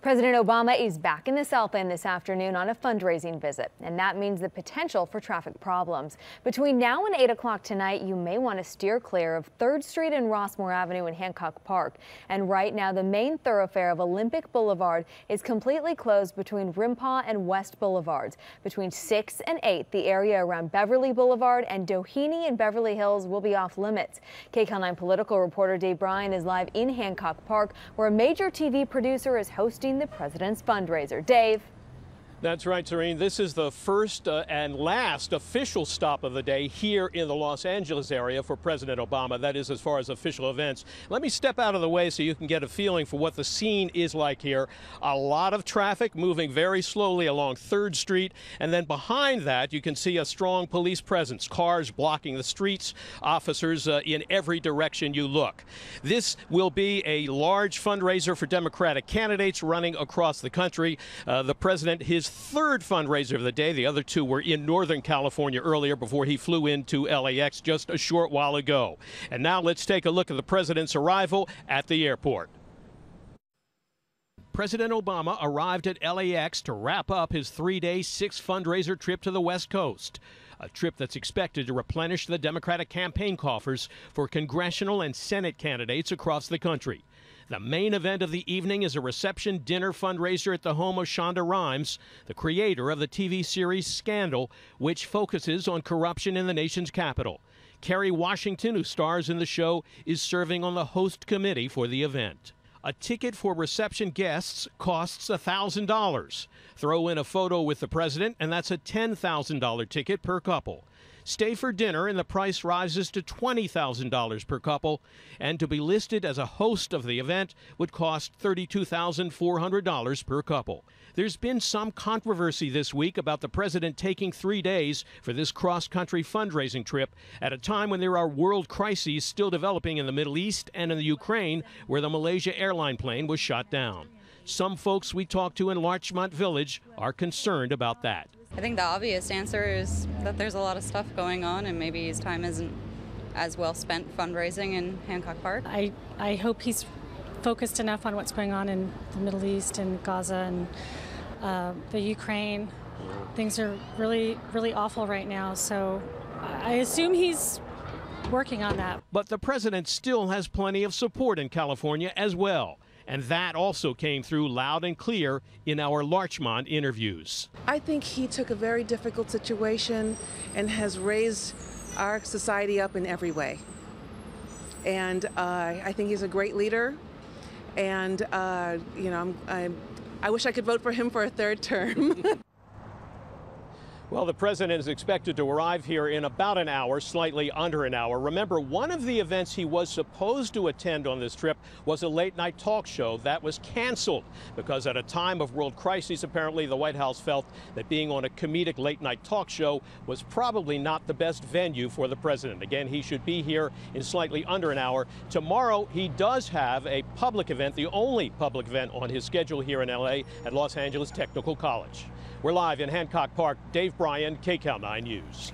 President Obama is back in the Southland this afternoon on a fundraising visit, and that means the potential for traffic problems. Between now and 8 o'clock tonight, you may want to steer clear of 3rd Street and Rossmore Avenue in Hancock Park. And right now, the main thoroughfare of Olympic Boulevard is completely closed between Rimpaw and West Boulevards. Between 6 and 8, the area around Beverly Boulevard and Doheny and Beverly Hills will be off limits. KCAL 9 political reporter Dave Bryan is live in Hancock Park, where a major TV producer is hosting the president's fundraiser. Dave. That's right, Serene. This is the first and last official stop of the day here in the Los Angeles area for President Obama. That is as far as official events. Let me step out of the way so you can get a feeling for what the scene is like here. A lot of traffic moving very slowly along 3rd Street. And then behind that, you can see a strong police presence. Cars blocking the streets, officers in every direction you look. This will be a large fundraiser for Democratic candidates running across the country. The president, his 3rd fundraiser of the day. The other 2 were in Northern California earlier before he flew into LAX just a short while ago. And now let's take a look at the president's arrival at the airport. President Obama arrived at LAX to wrap up his 3-day, 6 fundraiser trip to the West Coast. A trip that's expected to replenish the Democratic campaign coffers for congressional and Senate candidates across the country. The main event of the evening is a reception dinner fundraiser at the home of Shonda Rhimes, the creator of the TV series Scandal, which focuses on corruption in the nation's capital. Kerry Washington, who stars in the show, is serving on the host committee for the event. A ticket for reception guests costs $1,000. Throw in a photo with the president, and that's a $10,000 ticket per couple. Stay for dinner, and the price rises to $20,000 per couple. And to be listed as a host of the event would cost $32,400 per couple. There's been some controversy this week about the president taking 3 days for this cross-country fundraising trip at a time when there are world crises still developing in the Middle East and in the Ukraine, where the Malaysia airline plane was shot down. Some folks we talked to in Larchmont Village are concerned about that. I think the obvious answer is that there's a lot of stuff going on and maybe his time isn't as well spent fundraising in Hancock Park. I hope he's focused enough on what's going on in the Middle East and Gaza and the Ukraine. Things are really, really awful right now, so I assume he's working on that. But the president still has plenty of support in California as well. And that also came through loud and clear in our Larchmont interviews. I think he took a very difficult situation and has raised our society up in every way. And I think he's a great leader. And, you know, I wish I could vote for him for a 3rd term. Well, the president is expected to arrive here in about an hour, slightly under an hour. Remember, one of the events he was supposed to attend on this trip was a late-night talk show that was canceled because at a time of world crisis, apparently the White House felt that being on a comedic late-night talk show was probably not the best venue for the president. Again, he should be here in slightly under an hour. Tomorrow, he does have a public event, the only public event on his schedule here in L.A. at Los Angeles Technical College. We're live in Hancock Park. Dave Bryan, KCAL 9 News.